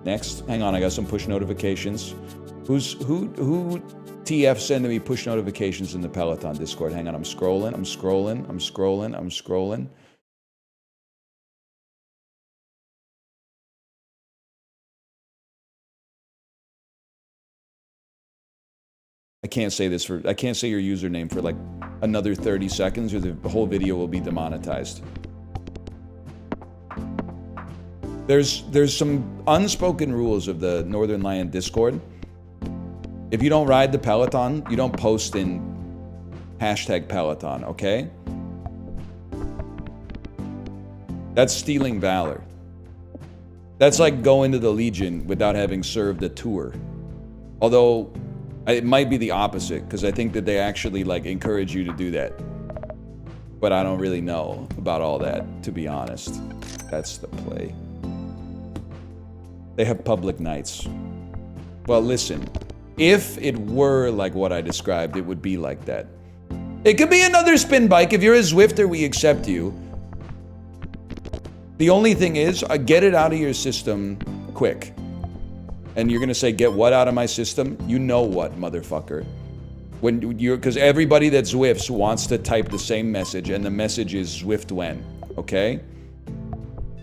Next. Hang on, I got some push notifications. Who TF sending me push notifications in the Peloton Discord? Hang on, I'm scrolling. I can't say your username for like another 30 seconds or the whole video will be demonetized. There's some unspoken rules of the Northern Lion Discord. If you don't ride the Peloton, you don't post in #Peloton, okay? That's stealing valor. That's like going to the Legion without having served a tour. Although, it might be the opposite, because I think that they actually like encourage you to do that. But I don't really know about all that, to be honest. That's the play. They have public nights. Well, listen. If it were like what I described, it would be like that. It could be another spin bike. If you're a Zwifter, we accept you. The only thing is, get it out of your system quick. And you're gonna say, get what out of my system? You know what, motherfucker. Because everybody that Zwifts wants to type the same message, and the message is Zwift when, okay?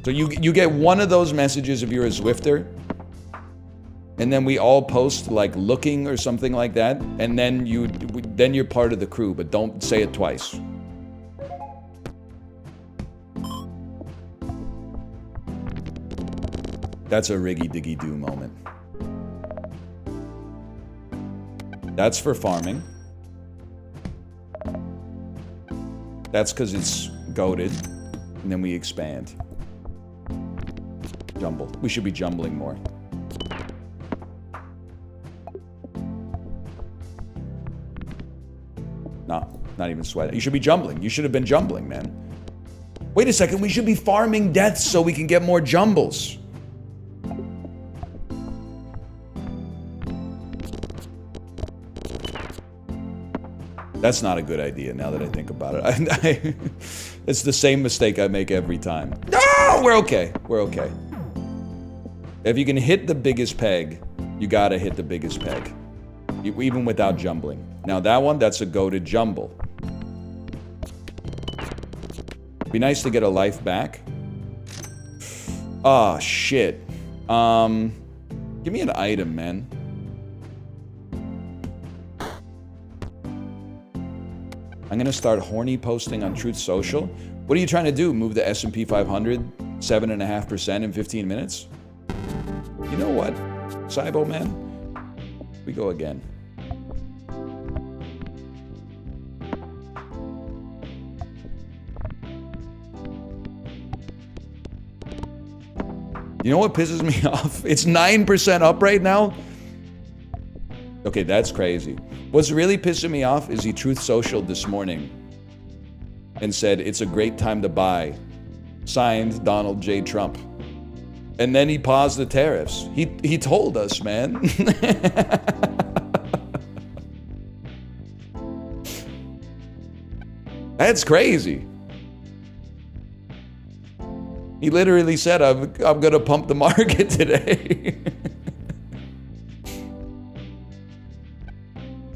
So you get one of those messages if you're a Zwifter, and then we all post like looking or something like that, and then you're part of the crew, but don't say it twice. That's a riggy-diggy-doo moment. That's for farming. That's because it's goated, and then we expand. Jumble. We should be jumbling more. No, not even sweat. You should be jumbling. You should have been jumbling, man. Wait a second, we should be farming deaths so we can get more jumbles. That's not a good idea now that I think about it. It's the same mistake I make every time. No, we're okay. We're okay. If you can hit the biggest peg, you gotta hit the biggest peg. Even without jumbling. Now that one, that's a goated jumble. Be nice to get a life back. Oh, shit. Give me an item, man. I'm gonna start horny posting on Truth Social. What are you trying to do? Move the S&P 500 7.5% in 15 minutes? You know what, Cybo man? We go again. You know what pisses me off? It's 9% up right now. Okay, that's crazy. What's really pissing me off is he Truth Social this morning and said, it's a great time to buy. Signed, Donald J. Trump. And then he paused the tariffs. He told us, man. That's crazy. He literally said, I'm gonna pump the market today.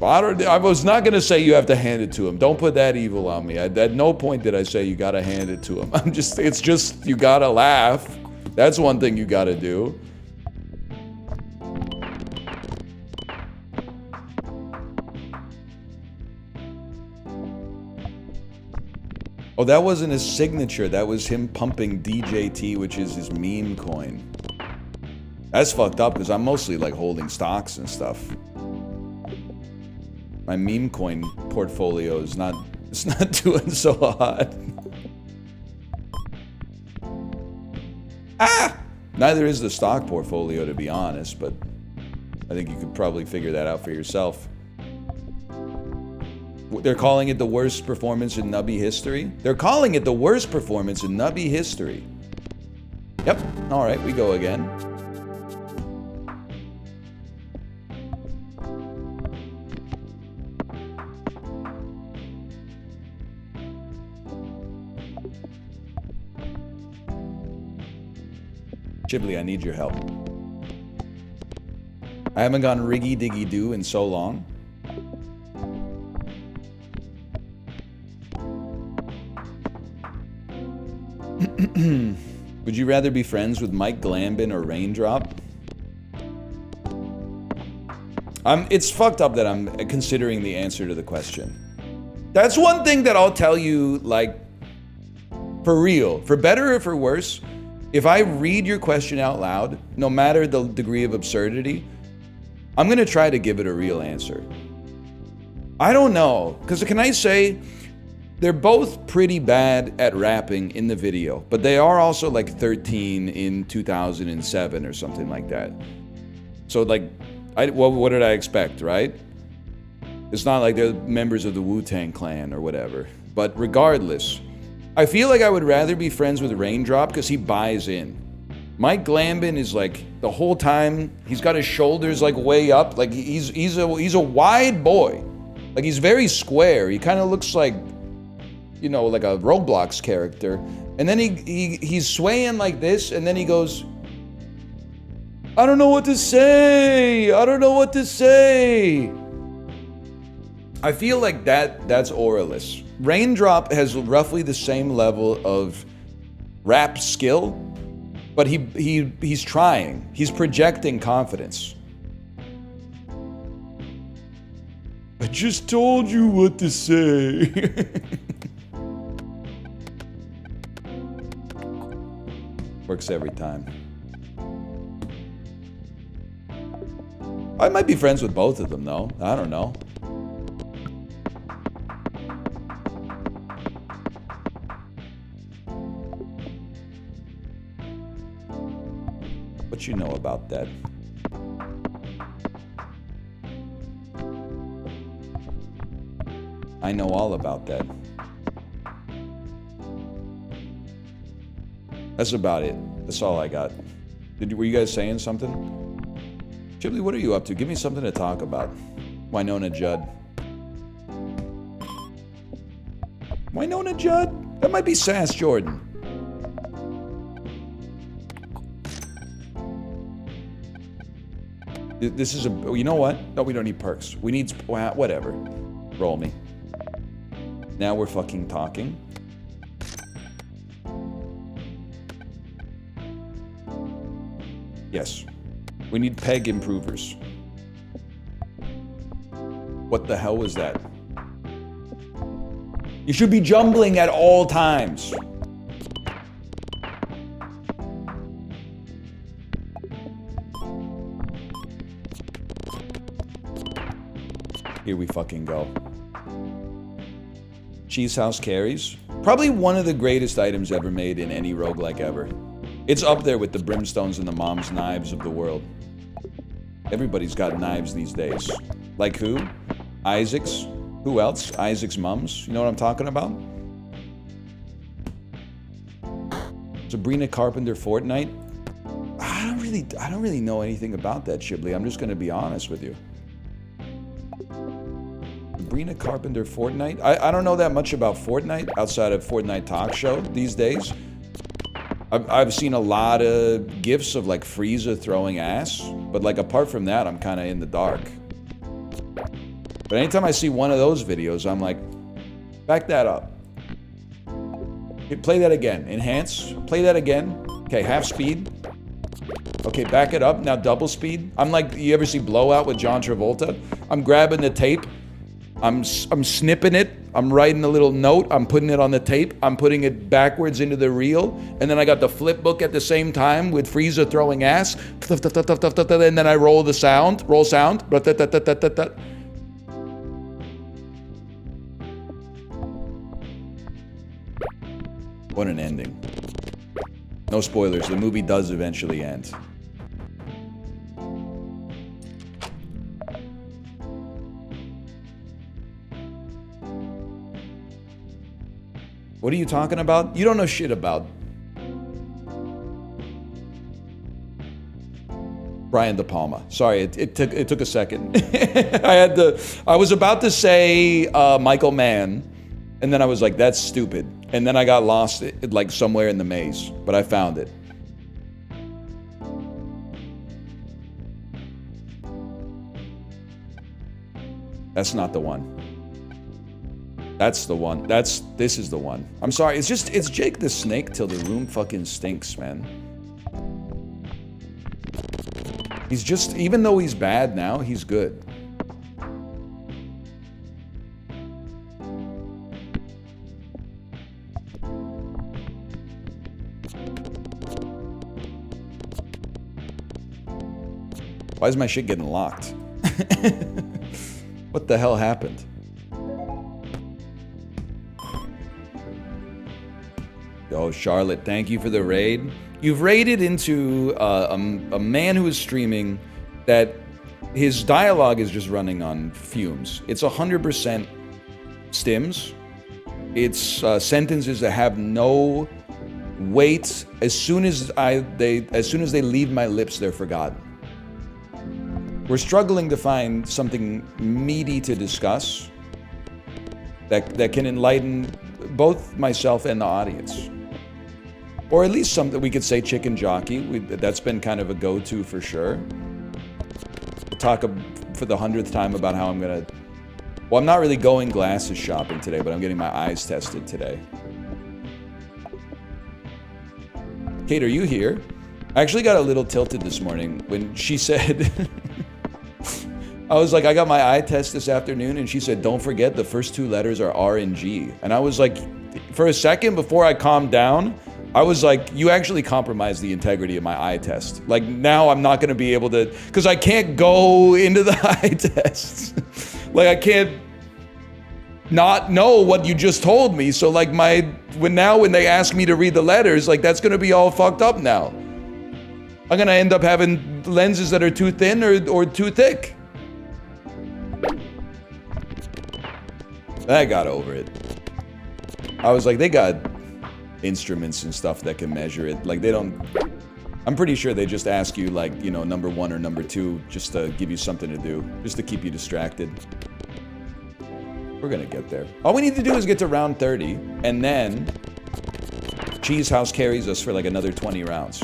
I was not gonna say you have to hand it to him. Don't put that evil on me. At no point did I say you gotta hand it to him. It's just, you gotta laugh. That's one thing you gotta do. Oh, that wasn't his signature. That was him pumping DJT, which is his meme coin. That's fucked up because I'm mostly like holding stocks and stuff. My meme coin portfolio is not doing so hot. Ah! Neither is the stock portfolio, to be honest, but I think you could probably figure that out for yourself. They're calling it the worst performance in Nubby history? They're calling it the worst performance in Nubby history. Yep. All right, we go again. Chibli, I need your help. I haven't gone riggy diggy doo in so long. Would you rather be friends with Mike Gambon or Raindrop? It's fucked up that I'm considering the answer to the question. That's one thing that I'll tell you, like, for real, for better or for worse, if I read your question out loud, no matter the degree of absurdity, I'm gonna try to give it a real answer. I don't know, because can I say, they're both pretty bad at rapping in the video, but they are also like 13 in 2007 or something like that. So like, what did I expect, right? It's not like they're members of the Wu-Tang Clan or whatever. But regardless, I feel like I would rather be friends with Raindrop because he buys in. Mike Gambon is like, the whole time, he's got his shoulders like way up. Like he's a wide boy. Like he's very square. He kind of looks like, you know, like a Roblox character. And then he's swaying like this, and then he goes, I don't know what to say. I don't know what to say. I feel like that's Aurelus. Raindrop has roughly the same level of rap skill, but he's trying. He's projecting confidence. I just told you what to say. Works every time. I might be friends with both of them, though. I don't know. What you know about that? I know all about that. That's about it. That's all I got. Were you guys saying something? Chibley, what are you up to? Give me something to talk about. Winona Judd. Winona Judd? That might be Sass Jordan. This is you know what? No, we don't need perks. We need, whatever. Roll me. Now we're fucking talking. Yes. We need peg improvers. What the hell was that? You should be jumbling at all times. Here we fucking go. Cheese House Carries. Probably one of the greatest items ever made in any roguelike ever. It's up there with the Brimstones and the Mom's Knives of the world. Everybody's got knives these days. Like who? Isaac's. Who else? Isaac's mums. You know what I'm talking about? Sabrina Carpenter Fortnite. I don't really know anything about that, Chibley. I'm just gonna be honest with you. Sabrina Carpenter Fortnite. I don't know that much about Fortnite outside of Fortnite Talk Show these days. I've seen a lot of gifs of like Frieza throwing ass, but like apart from that, I'm kind of in the dark. But anytime I see one of those videos, I'm like, back that up. Okay, play that again. Enhance. Play that again. Okay, half speed. Okay, back it up. Now double speed. I'm like, you ever see Blowout with John Travolta? I'm grabbing the tape. I'm snipping it. I'm writing a little note. I'm putting it on the tape. I'm putting it backwards into the reel. And then I got the flip book at the same time with Frieza throwing ass. And then I roll the sound. Roll sound. What an ending. No spoilers. The movie does eventually end. What are you talking about? You don't know shit about Brian De Palma. Sorry, it took a second. I was about to say Michael Mann, and then I was like, that's stupid. And then I got lost like somewhere in the maze, but I found it. That's not the one. That's the one. This is the one. I'm sorry. It's Jake the Snake till the room fucking stinks, man. He's just, even though he's bad now, he's good. Why is my shit getting locked? What the hell happened? Oh, Charlotte, thank you for the raid. You've raided into a man who is streaming that his dialogue is just running on fumes. It's 100% stims. It's sentences that have no weight. As soon as they leave my lips, they're forgotten. We're struggling to find something meaty to discuss that can enlighten both myself and the audience. Or at least something we could say chicken jockey. That's been kind of a go-to for sure. We'll talk for the 100th time about how I'm gonna... Well, I'm not really going glasses shopping today, but I'm getting my eyes tested today. Kate, are you here? I actually got a little tilted this morning when she said... I was like, I got my eye test this afternoon, and she said, don't forget the first two letters are R and G. And I was like, for a second before I calmed down, I was like, you actually compromised the integrity of my eye test. Like, now I'm not going to be able to, because I can't go into the eye tests. Like, I can't not know what you just told me. So like when they ask me to read the letters, like that's going to be all fucked up now. I'm going to end up having lenses that are too thin or too thick. I got over it. I was like, they got instruments and stuff that can measure it. Like, they don't... I'm pretty sure they just ask you, like, you know, number 1 or number 2, just to give you something to do. Just to keep you distracted. We're gonna get there. All we need to do is get to round 30, and then... Cheese House carries us for, like, another 20 rounds.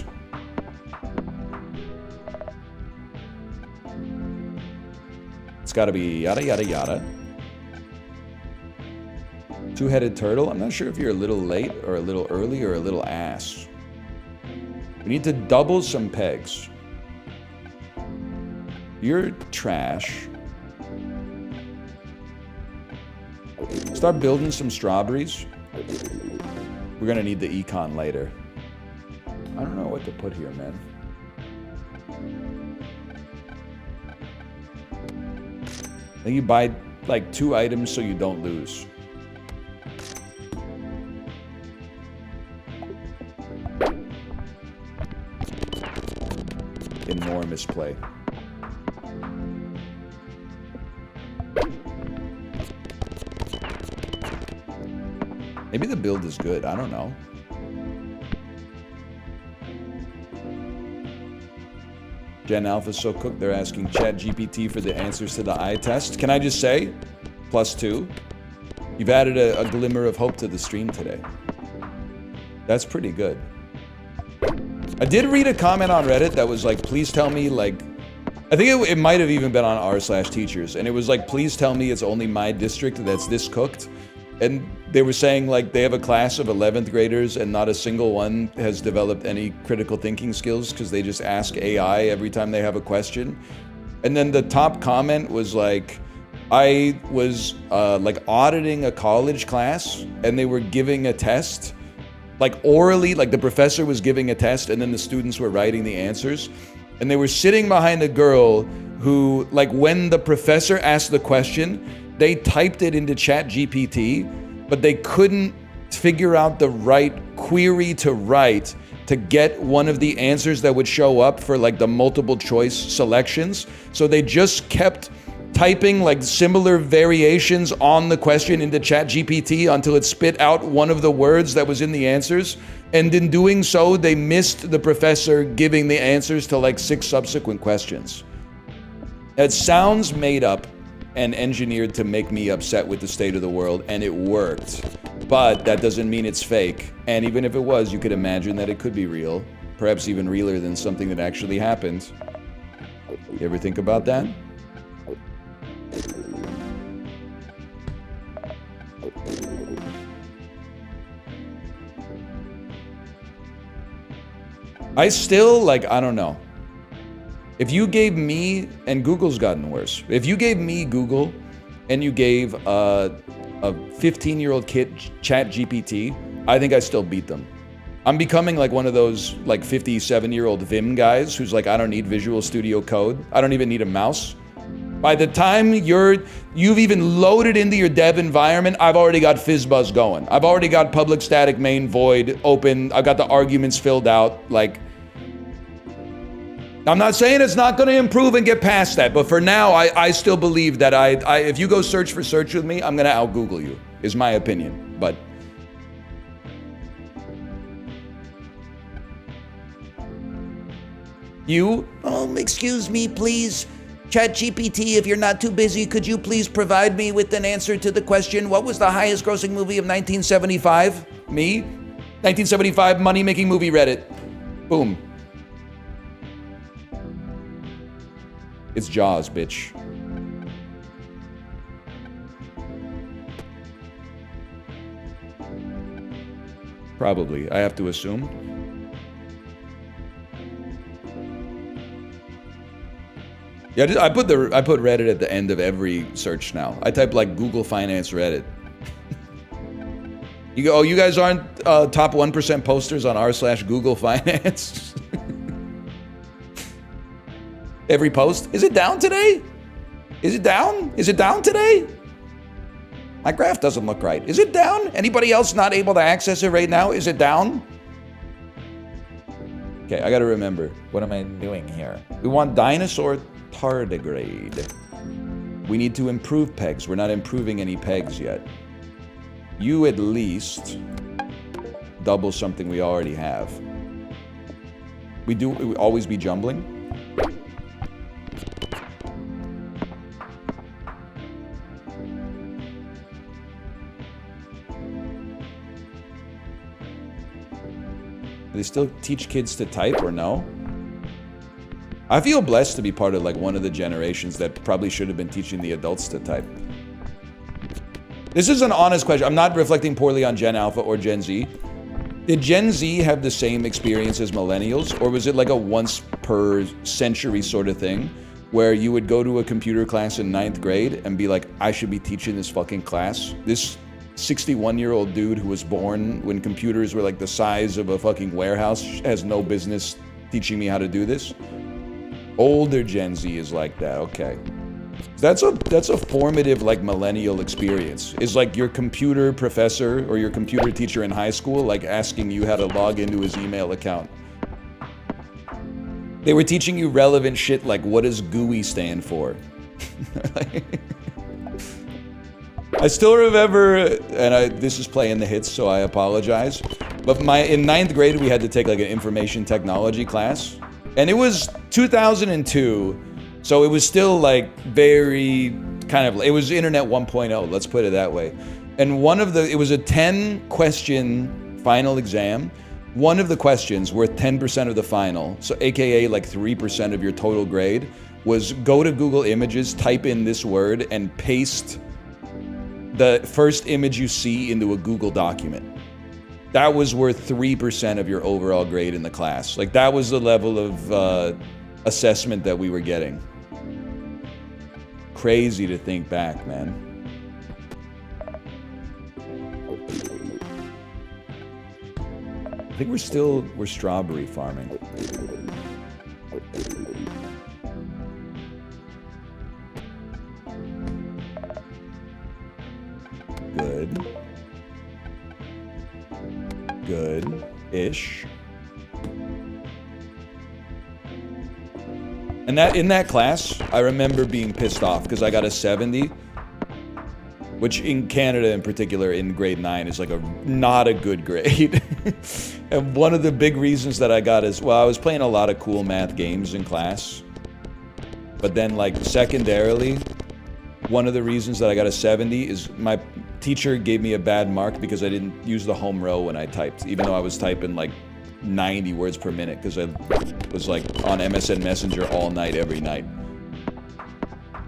It's gotta be yada yada yada. Two-headed turtle. I'm not sure if you're a little late or a little early or a little ass. We need to double some pegs. You're trash. Start building some strawberries. We're gonna need the econ later. I don't know what to put here, man. I think you buy like 2 items so you don't lose. Enormous play. Maybe the build is good. I don't know. Gen Alpha's so cooked, they're asking ChatGPT for the answers to the eye test. Can I just say, +2, you've added a glimmer of hope to the stream today. That's pretty good. I did read a comment on Reddit that was like, please tell me, like, I think it might have even been on r/teachers, and it was like, please tell me it's only my district that's this cooked. And they were saying, like, they have a class of 11th graders and not a single one has developed any critical thinking skills because they just ask AI every time they have a question. And then the top comment was like, I was like auditing a college class and they were giving a test, like orally, like the professor was giving a test and then the students were writing the answers. And they were sitting behind a girl who, like, when the professor asked the question, they typed it into ChatGPT, but they couldn't figure out the right query to write to get one of the answers that would show up for like the multiple choice selections. So they just kept typing like similar variations on the question into ChatGPT until it spit out one of the words that was in the answers. And in doing so, they missed the professor giving the answers to like 6 subsequent questions. It sounds made up and engineered to make me upset with the state of the world, and it worked. But that doesn't mean it's fake. And even if it was, you could imagine that it could be real. Perhaps even realer than something that actually happened. You ever think about that? I still, like, I don't know. If you gave me, and Google's gotten worse. If you gave me Google and you gave a 15-year-old kid ChatGPT, I think I still beat them. I'm becoming like one of those like 57-year-old Vim guys who's like, I don't need Visual Studio Code. I don't even need a mouse. By the time you've even loaded into your dev environment, I've already got FizzBuzz going. I've already got public static main void open. I've got the arguments filled out. Like, I'm not saying it's not going to improve and get past that, but for now, I still believe that if you go search for search with me, I'm going to out Google you, is my opinion. But you, excuse me, please. ChatGPT, if you're not too busy, could you please provide me with an answer to the question, what was the highest grossing movie of 1975? Me? 1975 money-making movie Reddit. Boom. It's Jaws, bitch. Probably, I have to assume. Yeah, I put Reddit at the end of every search now. I type like Google Finance Reddit. You go, oh, you guys aren't top 1% posters on r/Google Finance. Every post. Is it down today? Is it down? Is it down today? My graph doesn't look right. Is it down? Anybody else not able to access it right now? Is it down? Okay, I gotta remember. What am I doing here? We want dinosaur tardigrade. We need to improve pegs. We're not improving any pegs yet. You at least double something we already have. We always be jumbling? Do they still teach kids to type or no? I feel blessed to be part of like one of the generations that probably should have been teaching the adults to type. This is an honest question. I'm not reflecting poorly on Gen Alpha or Gen Z. Did Gen Z have the same experience as millennials, or was it like a once per century sort of thing where you would go to a computer class in 9th grade and be like, I should be teaching this fucking class? This 61-year-old dude who was born when computers were like the size of a fucking warehouse has no business teaching me how to do this. Older Gen Z is like that. Okay, that's a formative like millennial experience. Is like your computer professor or your computer teacher in high school like asking you how to log into his email account. They were teaching you relevant shit like what does GUI stand for. I still remember, and this is playing the hits, so I apologize. But in 9th grade, we had to take like an information technology class, and it was 2002, so it was still like very kind of, it was Internet 1.0, let's put it that way. And it was a 10-question final exam. One of the questions worth 10% of the final, so AKA like 3% of your total grade, was go to Google Images, type in this word, and paste the first image you see into a Google document. That was worth 3% of your overall grade in the class. Like that was the level of assessment that we were getting. Crazy to think back, man. I think we're strawberry farming. Good. Good-ish. And in that class, I remember being pissed off because I got a 70, which in Canada in particular in grade 9 is like not a good grade. And one of the big reasons that I got is, well, I was playing a lot of cool math games in class. But then like secondarily, one of the reasons that I got a 70 is my teacher gave me a bad mark because I didn't use the home row when I typed, even though I was typing like 90 words per minute because I was like on MSN Messenger all night, every night.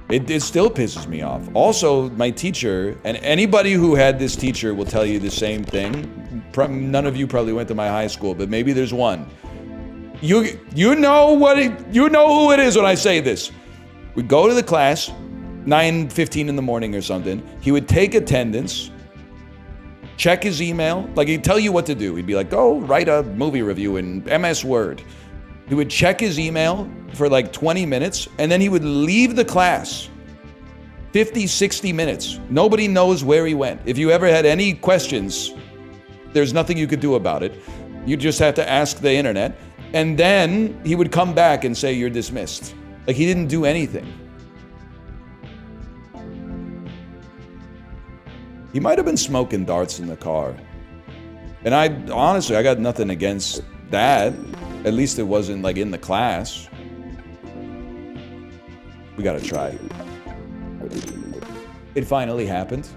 It still pisses me off. Also, my teacher, and anybody who had this teacher will tell you the same thing. None of you probably went to my high school, but maybe there's one. You know who it is when I say this. We'd go to the class, 9:15 in the morning or something. He would take attendance, check his email. Like, he'd tell you what to do. He'd be like, go write a movie review in MS Word. He would check his email for like 20 minutes, and then he would leave the class. 50, 60 minutes. Nobody knows where he went. If you ever had any questions, there's nothing you could do about it. You just have to ask the internet. And then he would come back and say, you're dismissed. Like, he didn't do anything. He might have been smoking darts in the car. And honestly, I got nothing against that. At least it wasn't like in the class. We gotta try. It finally happened.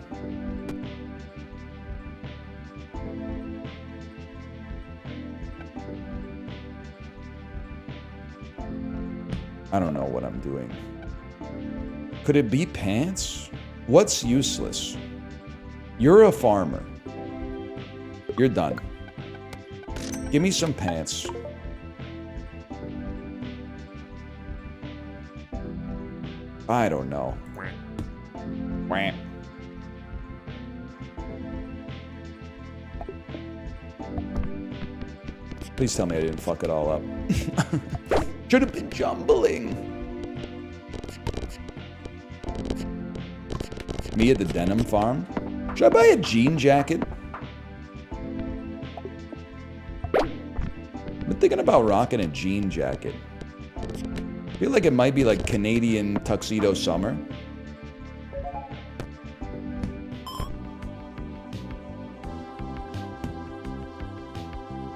I don't know what I'm doing. Could it be pants? What's useless? You're a farmer. You're done. Give me some pants. I don't know. Wham. Please tell me I didn't fuck it all up. Should have been jumbling. Me at the denim farm? Should I buy a jean jacket? I've been thinking about rocking a jean jacket. I feel like it might be like Canadian tuxedo summer.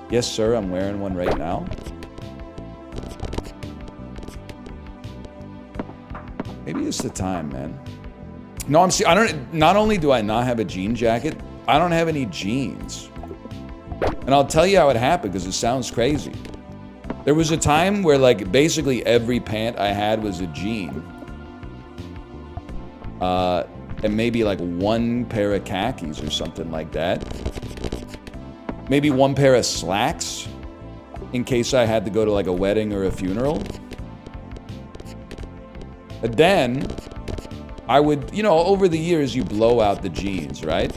Yes, sir, I'm wearing one right now. Maybe it's the time, man. No, not only do I not have a jean jacket, I don't have any jeans. And I'll tell you how it happened, because it sounds crazy. There was a time where, like, basically every pant I had was a jean. And maybe like one pair of khakis or something like that. Maybe one pair of slacks in case I had to go to like a wedding or a funeral. But then I would, you know, over the years you blow out the jeans, right?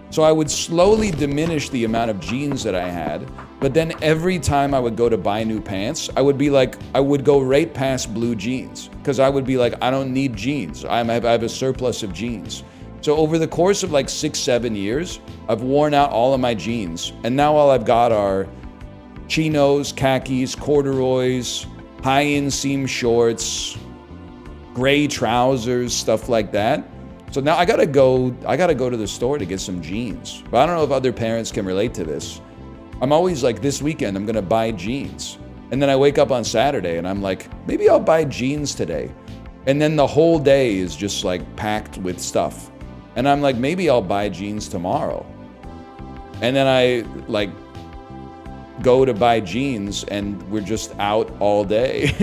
So I would slowly diminish the amount of jeans that I had. But then every time I would go to buy new pants, I would be like, I would go right past blue jeans. Because I would be like, I don't need jeans. I have a surplus of jeans. So over the course of like 6-7 years, I've worn out all of my jeans. And now all I've got are chinos, khakis, corduroys, high inseam shorts, gray trousers, stuff like that. So now I gotta go to the store to get some jeans. But I don't know if other parents can relate to this. I'm always like, this weekend I'm gonna buy jeans. And then I wake up on Saturday and I'm like, maybe I'll buy jeans today. And then the whole day is just like packed with stuff. And I'm like, maybe I'll buy jeans tomorrow. And then I like go to buy jeans and we're just out all day.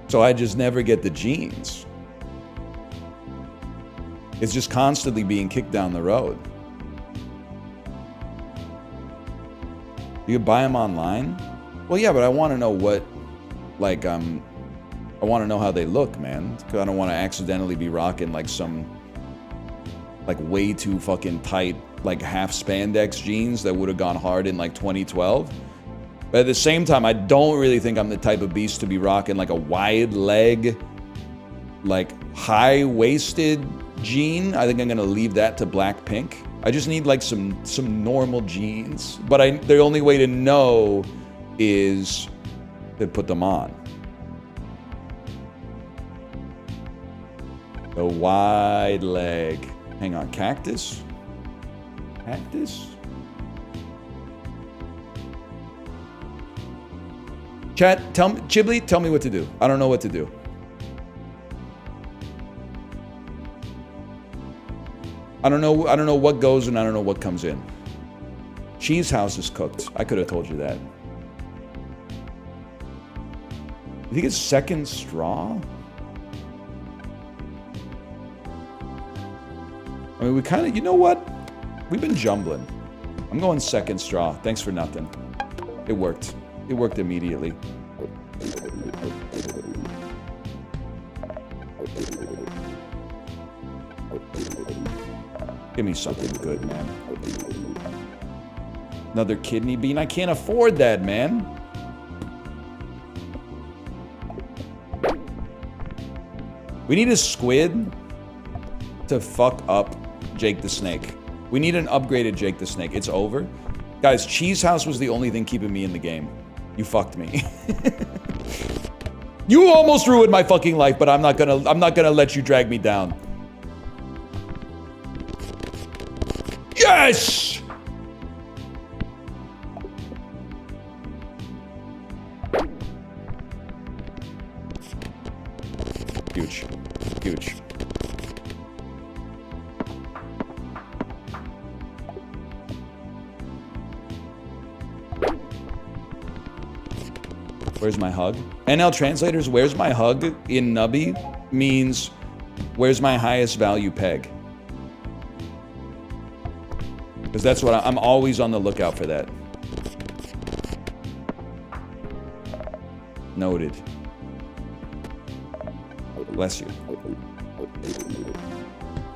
So I just never get the jeans. It's just constantly being kicked down the road. You can buy them online? Well, yeah, but I want to know what, like, I want to know how they look, man. Because I don't want to accidentally be rocking, like, some, like, way too fucking tight, like, half spandex jeans that would have gone hard in, like, 2012. But at the same time, I don't really think I'm the type of beast to be rocking, like, a wide leg, like, high-waisted jean. I think I'm going to leave that to Blackpink. I just need, like, some normal jeans. But the only way to know is to put them on. The wide leg. Hang on, cactus? Cactus? Chat, Chibli, tell me what to do. I don't know what to do. I don't know what goes and I don't know what comes in. Cheese house is cooked. I could have told you that. You think it's second straw? I mean, we kind of, you know what? We've been jumbling. I'm going second straw. Thanks for nothing. It worked. It worked immediately. Give me something good, man. Another kidney bean? I can't afford that, man. We need a squid to fuck up Jake the Snake. We need an upgraded Jake the Snake. It's over. Guys, Cheese House was the only thing keeping me in the game. You fucked me. You almost ruined my fucking life, but I'm not gonna let you drag me down. Yes! Huge. Huge. Where's my hug? NL translators, where's my hug in Nubby means where's my highest value peg? Because that's what I'm always on the lookout for that. Noted. Bless you.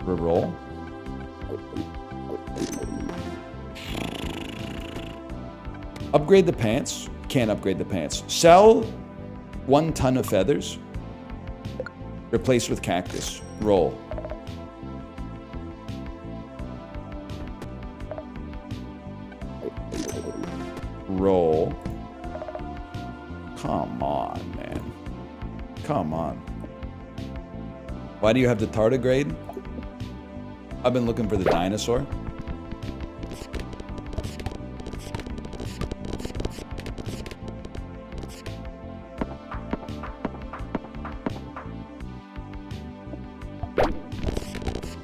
Reroll. Upgrade the pants. Can't upgrade the pants. Sell 1 ton of feathers. Replace with cactus. Roll. Roll. Come on, man. Come on. Why do you have the tardigrade? I've been looking for the dinosaur.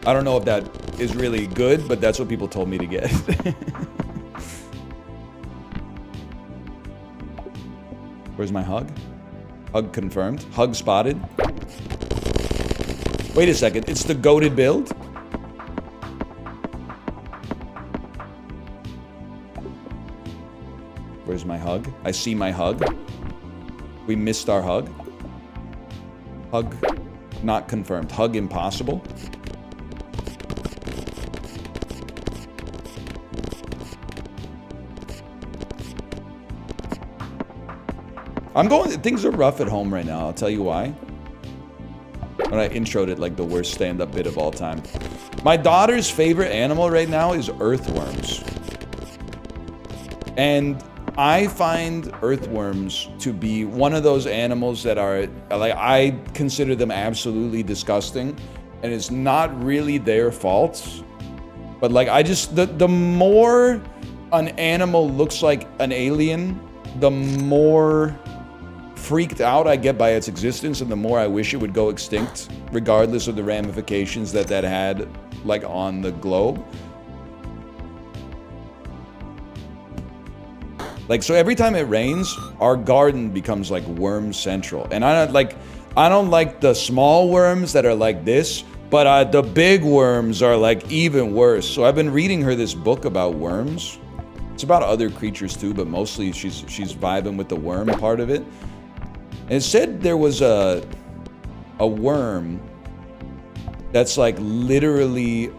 I don't know if that is really good, but that's what people told me to get. Where's my hug? Hug confirmed. Hug spotted. Wait a second. It's the goated build? Where's my hug? I see my hug. We missed our hug. Hug not confirmed. Hug impossible. Things are rough at home right now, I'll tell you why. When I introed it like the worst stand-up bit of all time. My daughter's favorite animal right now is earthworms. And I find earthworms to be one of those animals that are, like, I consider them absolutely disgusting. And it's not really their fault. But like, the more an animal looks like an alien, the more freaked out I get by its existence, and the more I wish it would go extinct, regardless of the ramifications that had, like, on the globe. Like, so every time it rains, our garden becomes like worm central. And I don't like the small worms that are like this, but the big worms are like even worse. So I've been reading her this book about worms. It's about other creatures too, but mostly she's vibing with the worm part of it. And it said there was a worm that's like literally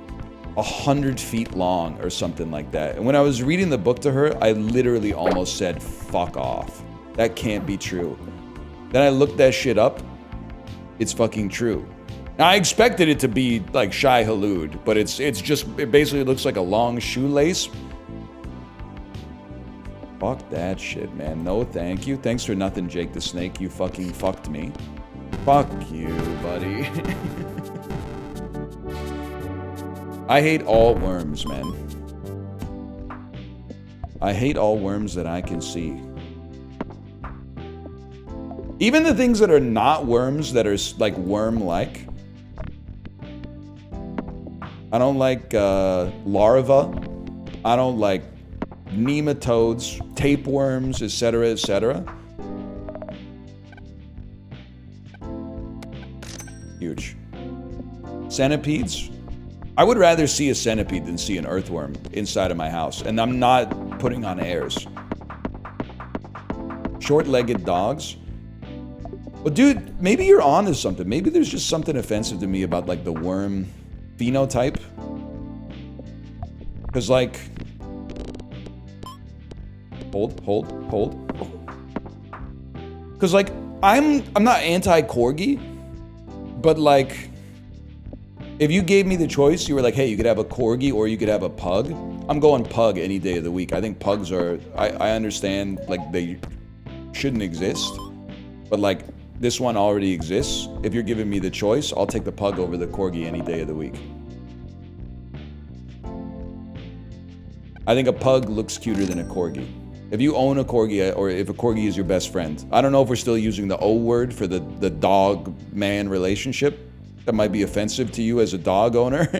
100 feet long or something like that. And when I was reading the book to her, I literally almost said, fuck off. That can't be true. Then I looked that shit up. It's fucking true. Now, I expected it to be like Shai Hulud, but it basically looks like a long shoelace. Fuck that shit, man. No, thank you. Thanks for nothing, Jake the Snake. You fucking fucked me. Fuck you, buddy. I hate all worms, man. I hate all worms that I can see. Even the things that are not worms, that are like worm-like. I don't like larvae. I don't like nematodes, tapeworms, etc., etc. Huge. Centipedes. I would rather see a centipede than see an earthworm inside of my house. And I'm not putting on airs. Short-legged dogs. Well, dude, maybe you're on to something. Maybe there's just something offensive to me about, like, the worm phenotype. Because, like... Hold. Because, like, I'm not anti-corgi, but, like, if you gave me the choice, you were like, hey, you could have a corgi or you could have a pug. I'm going pug any day of the week. I think pugs are... I understand, like, they shouldn't exist. But, like, this one already exists. If you're giving me the choice, I'll take the pug over the corgi any day of the week. I think a pug looks cuter than a corgi. If you own a corgi, or if a corgi is your best friend, I don't know if we're still using the O word for the dog-man relationship. That might be offensive to you as a dog owner.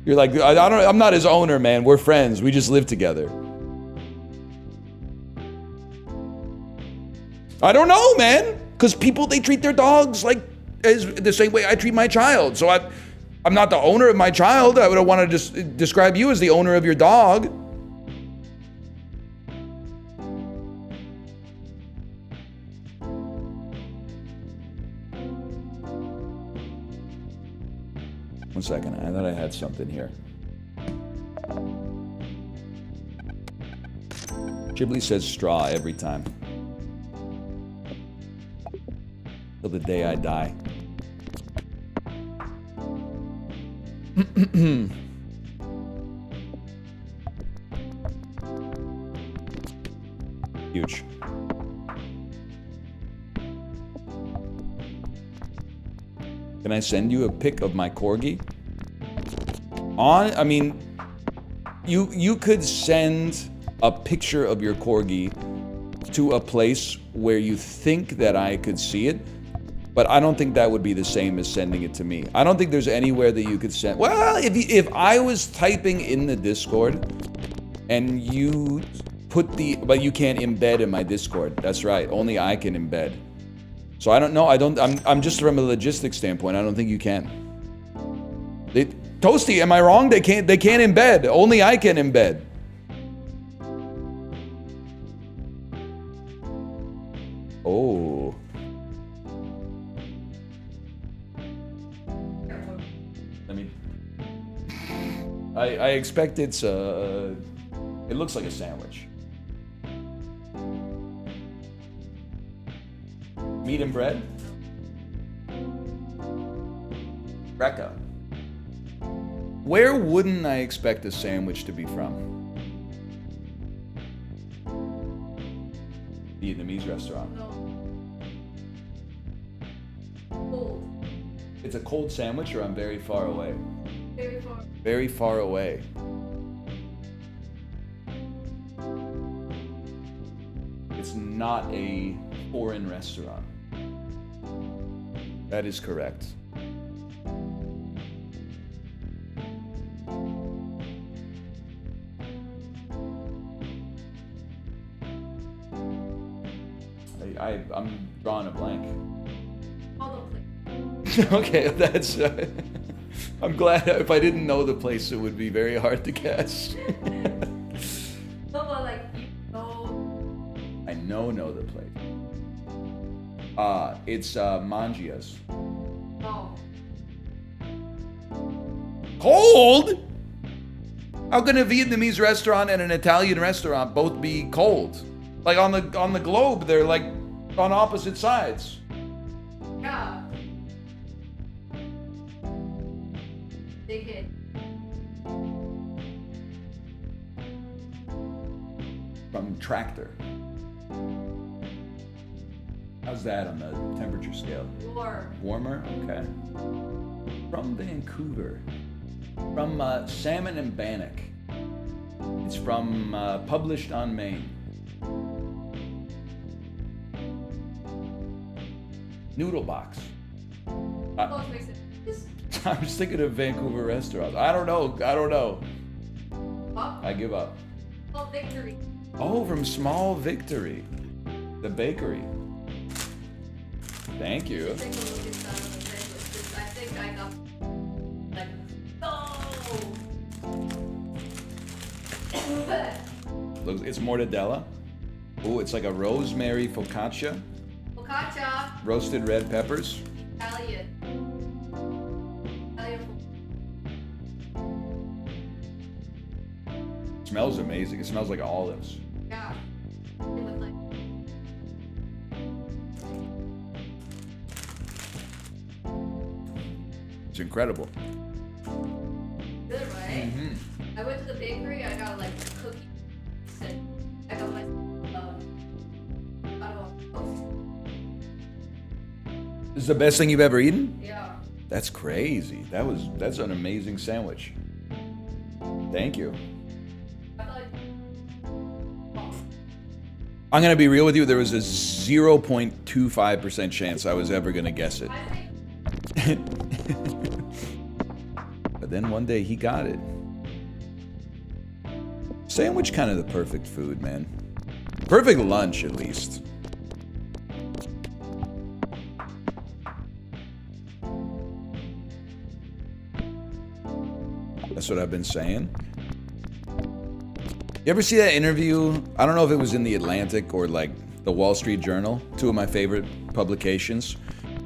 You're like, I'm not his owner, man. We're friends. We just live together. I don't know, man. Because people, they treat their dogs like as the same way I treat my child. So I'm not the owner of my child. I would want to just describe you as the owner of your dog. One second, I thought I had something here. Ghibli says straw every time. Till the day I die. Huge. Can I send you a pic of my corgi? I mean, you could send a picture of your corgi to a place where you think that I could see it, but I don't think that would be the same as sending it to me. I don't think there's anywhere that you could send. Well, if I was typing in the Discord and you put but you can't embed in my Discord. That's right. Only I can embed. So I don't know. I'm just from a logistics standpoint. I don't think you can. Toasty, am I wrong? They can't embed. Only I can embed. Oh. I expect it looks like a sandwich. Meat and bread? Recca. Where wouldn't I expect a sandwich to be from? Vietnamese restaurant. No. Cold. It's a cold sandwich, or I'm very far away? Very far. Very far away. It's not a foreign restaurant. That is correct. I'm drawing a blank. Okay, that's... I'm glad. If I didn't know the place, it would be very hard to guess. No, but like, you know... I know the place. It's Mangia's. No. Cold? How can a Vietnamese restaurant and an Italian restaurant both be cold? Like on the globe, they're like on opposite sides. Yeah. Big hit. From Tractor. How's that on the temperature scale? Warm. Warmer? Okay. From Vancouver. From Salmon and Bannock. It's from Published on Maine. Noodle Box. I was thinking of Vancouver restaurants. I don't know. I give up. Small Victory. Oh, from Small Victory. The bakery. Thank you. Take a look at that on the list. I think I got like Looks, it's mortadella. Oh, it's like a rosemary focaccia. focaccia, Roasted red peppers. Italian. Smells amazing. It smells like olives. Yeah. With like It's incredible. good, right? I went to the bakery. I got like cookies and I got my I don't know. This is the best thing you've ever eaten? Yeah. That's crazy. That's an amazing sandwich. Thank you. I thought I'm gonna be real with you. There was a 0.25% chance I was ever gonna guess it. I think But then one day he got it. Sandwich kind of the perfect food, man. Perfect lunch, at least. That's what I've been saying. You ever see that interview? I don't know if it was in the Atlantic or like the Wall Street Journal, two of my favorite publications.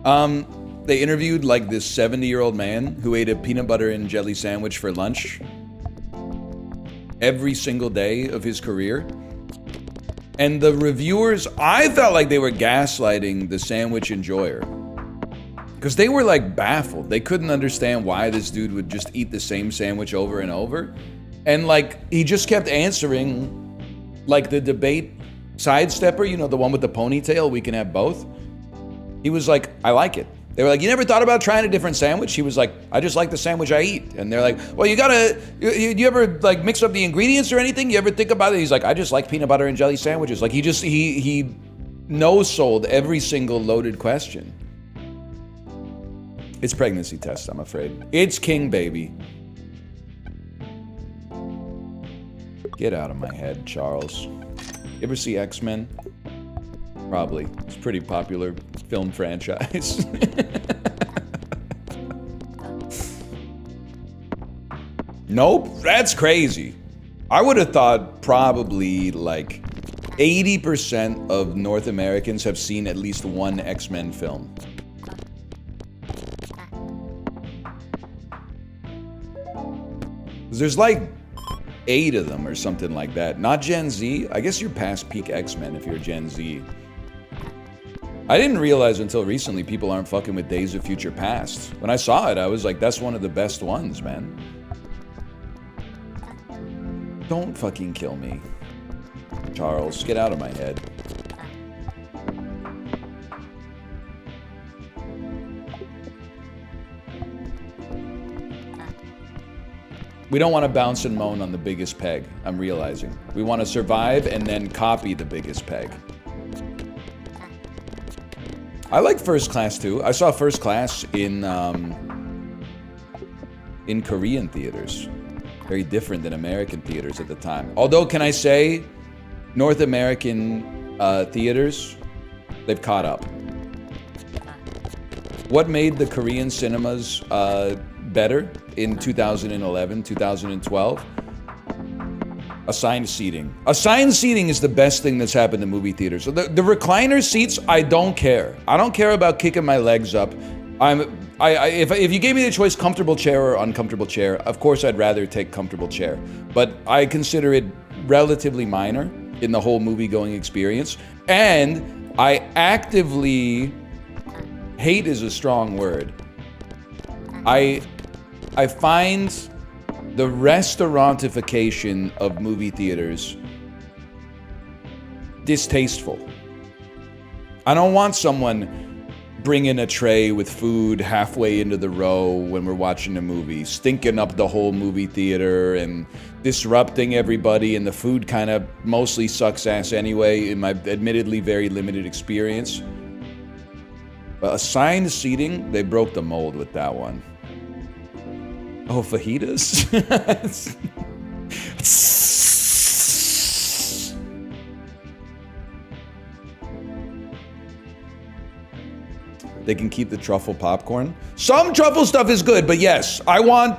They interviewed like this 70-year-old man who ate a peanut butter and jelly sandwich for lunch every single day of his career. And the reviewers, I felt like they were gaslighting the sandwich enjoyer. Because they were like baffled. They couldn't understand why this dude would just eat the same sandwich over and over. And like, he just kept answering like the debate sidestepper, you know, the one with the ponytail, we can have both. He was like, I like it. They were like, you never thought about trying a different sandwich? He was like, I just like the sandwich I eat. And they're like, well, you ever like mix up the ingredients or anything? You ever think about it? He's like, I just like peanut butter and jelly sandwiches. Like he no-sold every single loaded question. It's pregnancy test, I'm afraid. It's king, baby. Get out of my head, Charles. You ever see X-Men? Probably. It's a pretty popular film franchise. Nope, that's crazy. I would have thought probably like 80% of North Americans have seen at least one X-Men film. There's like 8 of them or something like that. Not Gen Z. I guess you're past peak X-Men if you're Gen Z. I didn't realize until recently people aren't fucking with Days of Future Past. When I saw it, I was like, that's one of the best ones, man. Don't fucking kill me. Charles, get out of my head. We don't want to bounce and moan on the biggest peg, I'm realizing. We want to survive and then copy the biggest peg. I like First Class too. I saw First Class in Korean theaters. Very different than American theaters at the time. Although, can I say, North American theaters, they've caught up. What made the Korean cinemas better in 2011, 2012? Assigned seating. Assigned seating is the best thing that's happened to movie theaters. So the recliner seats, I don't care. I don't care about kicking my legs up. If you gave me the choice, comfortable chair or uncomfortable chair, of course I'd rather take comfortable chair. But I consider it relatively minor in the whole movie-going experience. And I actively, hate is a strong word. I find the restaurantification of movie theaters distasteful. I don't want someone bringing a tray with food halfway into the row when we're watching a movie, stinking up the whole movie theater and disrupting everybody, and the food kind of mostly sucks ass anyway in my admittedly very limited experience. But assigned seating, they broke the mold with that one. Oh, fajitas? they can keep the truffle popcorn. Some truffle stuff is good, but yes, I want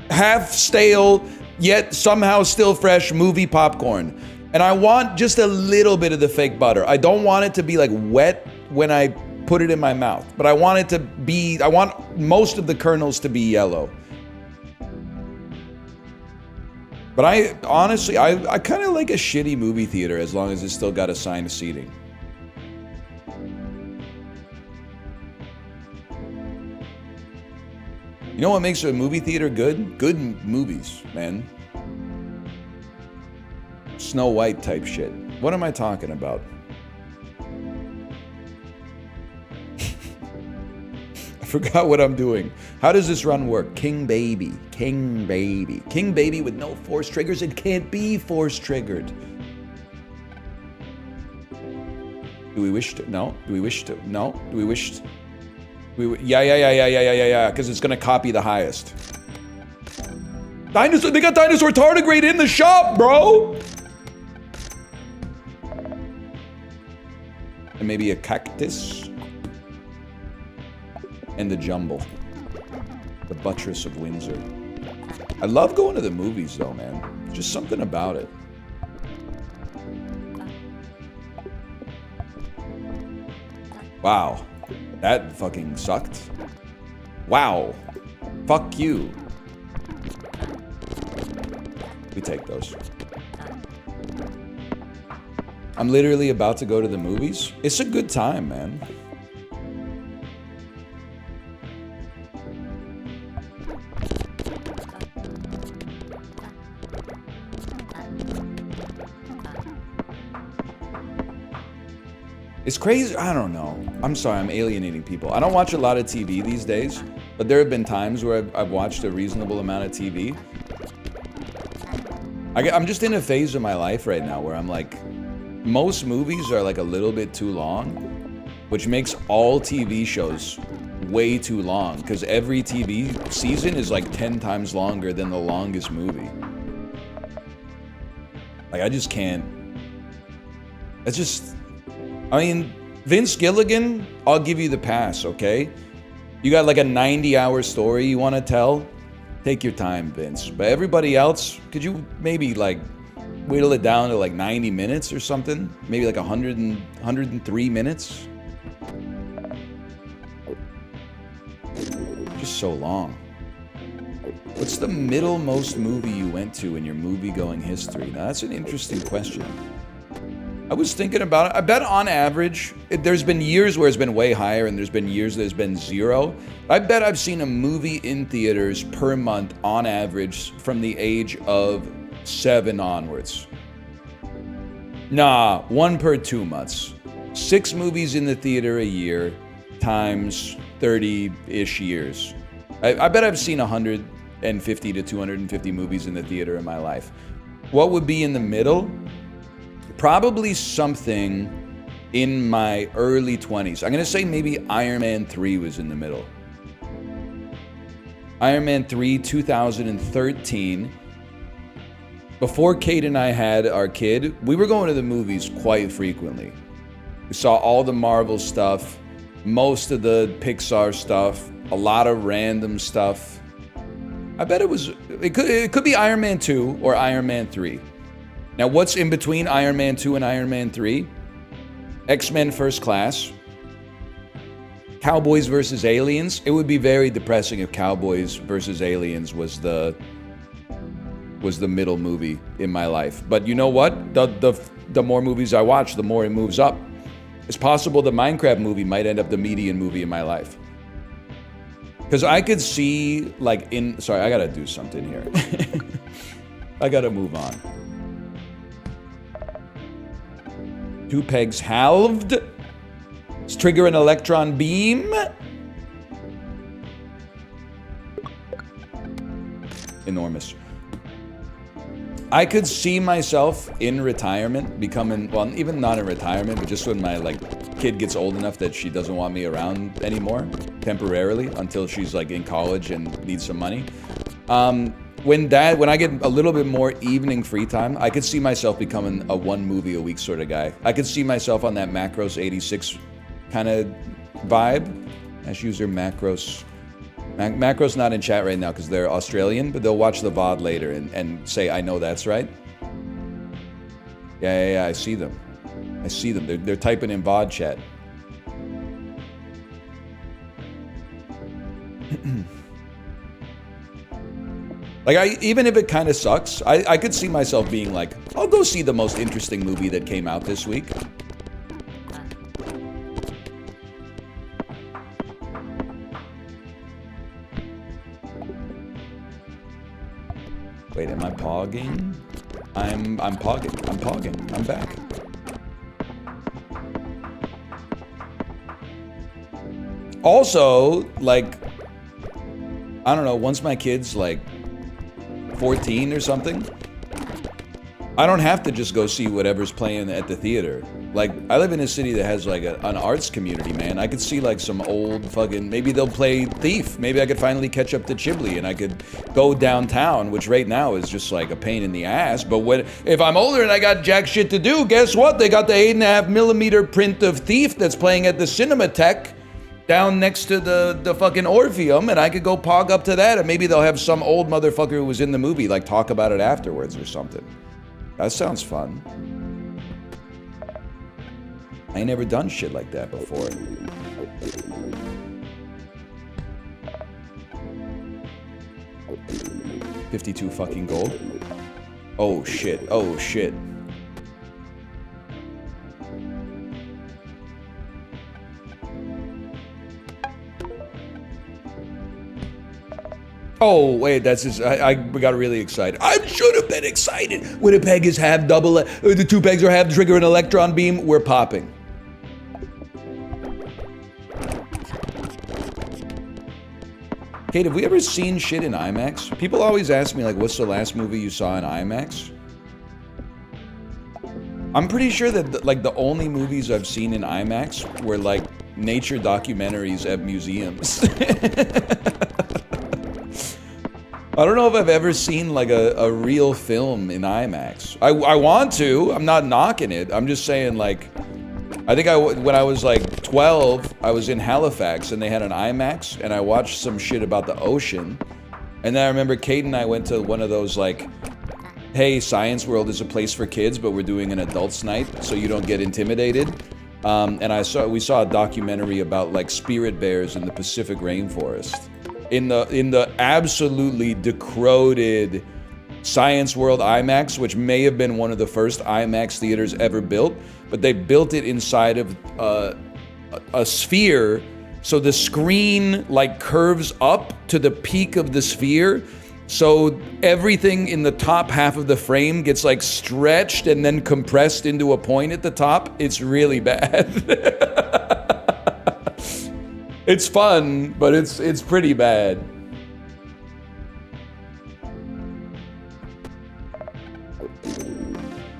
half stale, yet somehow still fresh movie popcorn. And I want just a little bit of the fake butter. I don't want it to be like wet when I put it in my mouth, but I want it to be, I want most of the kernels to be yellow. But I honestly, I kind of like a shitty movie theater as long as it's still got assigned seating. You know what makes a movie theater good? Good movies, man. Snow White type shit. What am I talking about? I forgot what I'm doing. How does this run work? King Baby. King Baby. King Baby with no force triggers. It can't be force triggered. Do we wish to? No. Do we wish to? No. Do we wish to? Yeah. Because it's gonna copy the highest. Dinosaur. They got dinosaur tardigrade in the shop, bro. And maybe a cactus. And the jumble. The buttress of Windsor. I love going to the movies though, man. Just something about it. Wow. That fucking sucked. Wow. Fuck you. We take those. I'm literally about to go to the movies. It's a good time, man. It's crazy. I don't know. I'm sorry, I'm alienating people. I don't watch a lot of TV these days, but there have been times where I've watched a reasonable amount of TV. I'm just in a phase of my life right now where I'm like, most movies are like a little bit too long, which makes all TV shows way too long because every TV season is like 10 times longer than the longest movie. Like, I just can't. It's just. I mean, Vince Gilligan, I'll give you the pass, okay? You got like a 90-hour story you want to tell? Take your time, Vince. But everybody else, could you maybe like whittle it down to like 90 minutes or something? Maybe like 103 minutes? Just so long. What's the middlemost movie you went to in your movie-going history? Now, that's an interesting question. I was thinking about it. I bet on average, there's been years where it's been way higher and there's been years there's been zero. I bet I've seen a movie in theaters per month on average from the age of 7 onwards. Nah, 1 per 2 months. 6 movies in the theater a year times 30-ish years. I bet I've seen 150 to 250 movies in the theater in my life. What would be in the middle? Probably something in my early 20s. I'm going to say maybe Iron Man 3 was in the middle. Iron Man 3, 2013. Before Kate and I had our kid, we were going to the movies quite frequently. We saw all the Marvel stuff, most of the Pixar stuff, a lot of random stuff. I bet it could be Iron Man 2 or Iron Man 3. Now, what's in between Iron Man 2 and Iron Man 3? X-Men First Class. Cowboys versus Aliens. It would be very depressing if Cowboys versus Aliens was the middle movie in my life. But you know what? The more movies I watch, the more it moves up. It's possible the Minecraft movie might end up the median movie in my life. Because I could see, like, sorry, I gotta do something here. I gotta move on. 2 pegs halved. Let's trigger an electron beam. Enormous. I could see myself in retirement becoming, well, even not in retirement, but just when my kid gets old enough that she doesn't want me around anymore, temporarily, until she's like in college and needs some money. When I get a little bit more evening free time, I could see myself becoming a 1 movie a week sort of guy. I could see myself on that Macros 86 kind of vibe. Ash user Macros. Macros not in chat right now because they're Australian, but they'll watch the VOD later and say, I know that's right. Yeah, I see them. I see them. They're typing in VOD chat. Like, even if it kind of sucks, I could see myself being like, I'll go see the most interesting movie that came out this week. Wait, am I pogging? I'm pogging. I'm pogging. I'm back. Also, like, I don't know, once my kid's like 14 or something, I don't have to just go see whatever's playing at the theater. Like, I live in a city that has like an arts community, man. I could see like some old fucking, maybe they'll play Thief. Maybe I could finally catch up to Ghibli and I could go downtown, which right now is just like a pain in the ass. But if I'm older and I got jack shit to do, guess what? They got the 8.5mm print of Thief that's playing at the Cinematheque down next to the fucking Orpheum, and I could go pog up to that, and maybe they'll have some old motherfucker who was in the movie like talk about it afterwards or something. That sounds fun. I ain't never done shit like that before. $52 fucking gold. Oh shit, oh shit. Oh, wait, that's just, I got really excited. I should have been excited. When a peg is half double, the two pegs are half trigger an electron beam, we're popping. Kate, have we ever seen shit in IMAX? People always ask me, like, what's the last movie you saw in IMAX? I'm pretty sure that, like, the only movies I've seen in IMAX were, like, nature documentaries at museums. I don't know if I've ever seen like a real film in IMAX. I want to. I'm not knocking it. I'm just saying, like, I think when I was like 12, I was in Halifax and they had an IMAX and I watched some shit about the ocean. And then I remember Kate and I went to one of those like, hey, Science World is a place for kids, but we're doing an adults night so you don't get intimidated. And we saw a documentary about like spirit bears in the Pacific rainforest. In the absolutely decrepit Science World IMAX, which may have been one of the first IMAX theaters ever built, but they built it inside of a sphere, so the screen like curves up to the peak of the sphere, so everything in the top half of the frame gets like stretched and then compressed into a point at the top. It's really bad. It's fun, but it's pretty bad.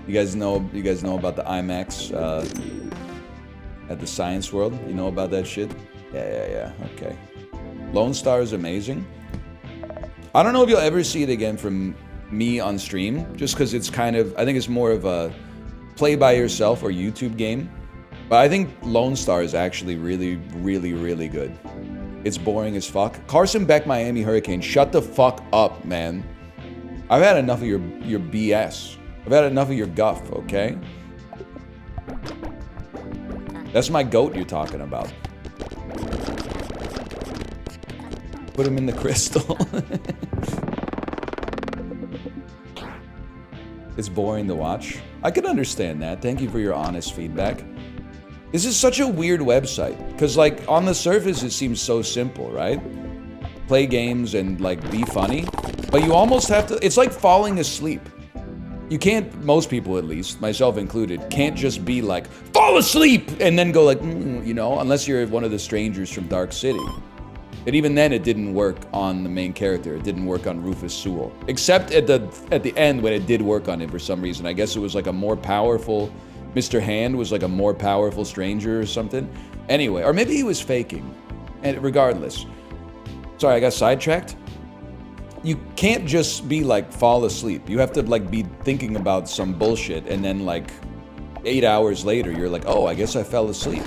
You guys know about the IMAX at the Science World? You know about that shit? Yeah. Okay. Lone Star is amazing. I don't know if you'll ever see it again from me on stream, just because it's kind of, I think it's more of a play by yourself or YouTube game. But I think Lone Star is actually really, really, really good. It's boring as fuck. Carson Beck, Miami Hurricane, shut the fuck up, man. I've had enough of your BS. I've had enough of your guff, okay? That's my goat you're talking about. Put him in the crystal. It's boring to watch. I can understand that. Thank you for your honest feedback. This is such a weird website, because like on the surface it seems so simple, right? Play games and like be funny, but you almost have to, it's like falling asleep. You can't, most people at least, myself included, can't just be like, fall asleep, and then go like, you know, unless you're one of the strangers from Dark City. And even then it didn't work on the main character, it didn't work on Rufus Sewell. Except at the end when it did work on him for some reason. I guess it was like a more powerful, Mr. Hand was like a more powerful stranger or something. Anyway, or maybe he was faking. And regardless. Sorry, I got sidetracked. You can't just be like fall asleep. You have to like be thinking about some bullshit and then like 8 hours later you're like, oh, I guess I fell asleep.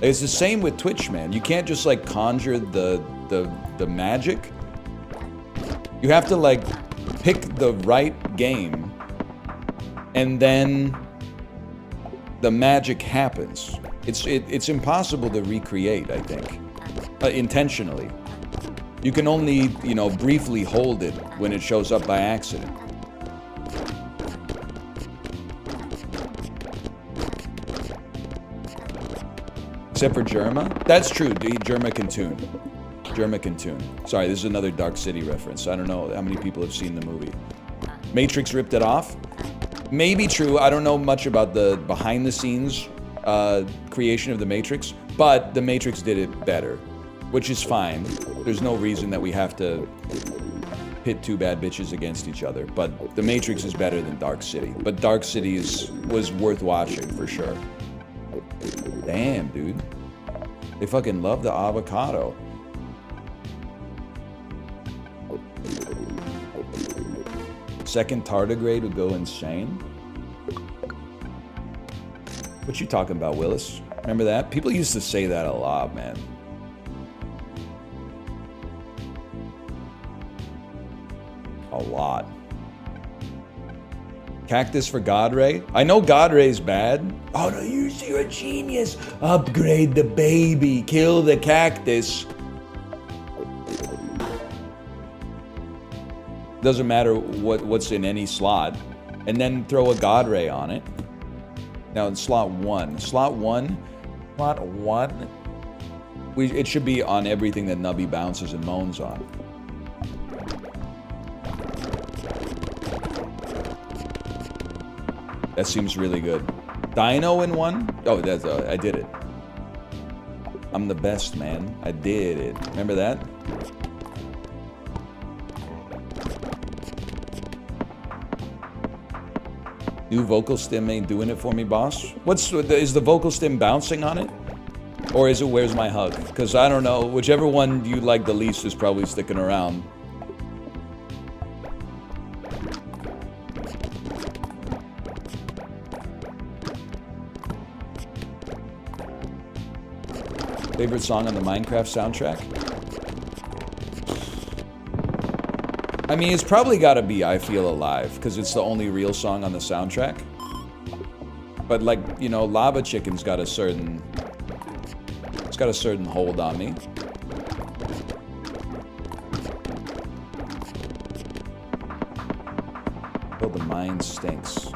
It's the same with Twitch, man. You can't just like conjure the magic. You have to like pick the right game, and then the magic happens. It's impossible to recreate, I think, intentionally. You can only, you know, briefly hold it when it shows up by accident. Except for Germa. That's true, dude. Germa can tune. Germa can tune. Sorry, this is another Dark City reference. I don't know how many people have seen the movie. Matrix ripped it off. Maybe true. I don't know much about the behind-the-scenes creation of the Matrix, but the Matrix did it better, which is fine. There's no reason that we have to pit two bad bitches against each other, but the Matrix is better than Dark City. But Dark City was worth watching for sure. Damn, dude. They fucking love the avocado. Second tardigrade would go insane. What you talking about, Willis? Remember that? People used to say that a lot, man. A lot. Cactus for Godray? I know Godray's bad. Oh no, you're a genius. Upgrade the baby. Kill the cactus. Doesn't matter what's in any slot. And then throw a Godray on it. Now in slot 1. Slot 1? It should be on everything that Nubby bounces and moans on. That seems really good. Dino in 1? Oh, that's I did it. I'm the best, man. I did it. Remember that? New vocal stim ain't doing it for me, boss. Is the vocal stim bouncing on it? Or is it Where's My Hug? Because I don't know. Whichever one you like the least is probably sticking around. Favorite song on the Minecraft soundtrack? I mean, it's probably gotta be I Feel Alive, because it's the only real song on the soundtrack. But like, you know, Lava Chicken's got a certain... It's got a certain hold on me. Oh, the mine stinks.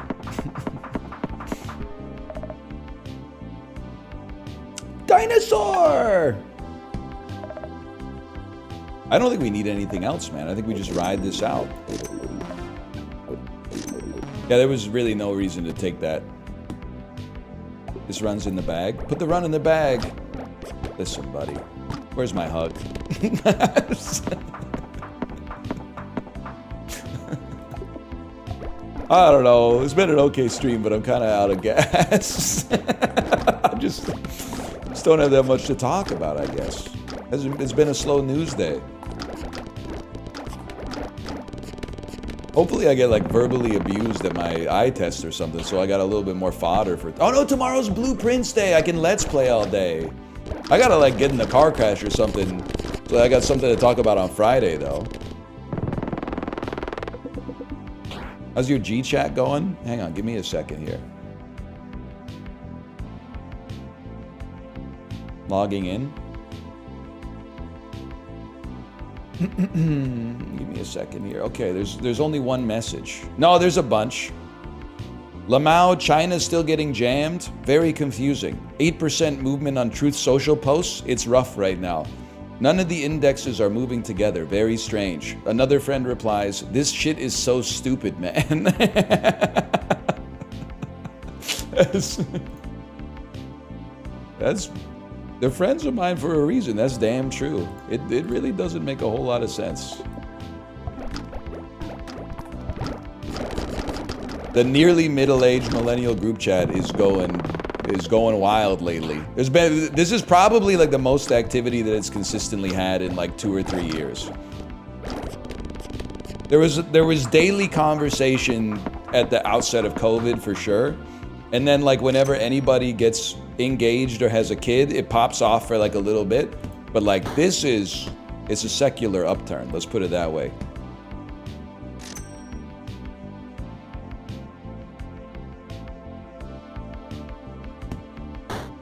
Dinosaur! I don't think we need anything else, man. I think we just ride this out. Yeah, there was really no reason to take that. This run's in the bag. Put the run in the bag. Listen, buddy. Where's my hug? I don't know. It's been an okay stream, but I'm kind of out of gas. I just don't have that much to talk about, I guess. It's been a slow news day. Hopefully I get like verbally abused at my eye test or something, so I got a little bit more fodder for... Oh no, tomorrow's Blueprints Day! I can Let's Play all day. I gotta like get in a car crash or something, so I got something to talk about on Friday though. How's your G-chat going? Hang on, give me a second here. Logging in. Give me a second here. Okay, there's only one message. No, there's a bunch. Lamau, China's still getting jammed. Very confusing. 8% movement on Truth Social posts. It's rough right now. None of the indexes are moving together. Very strange. Another friend replies, "This shit is so stupid, man." That's they're friends of mine for a reason. That's damn true. It really doesn't make a whole lot of sense. The nearly middle-aged millennial group chat is going wild lately. This is probably like the most activity that it's consistently had in like 2 or 3 years. There was daily conversation at the outset of COVID for sure. And then like whenever anybody gets engaged or has a kid, it pops off for like a little bit. But like it's a secular upturn, let's put it that way.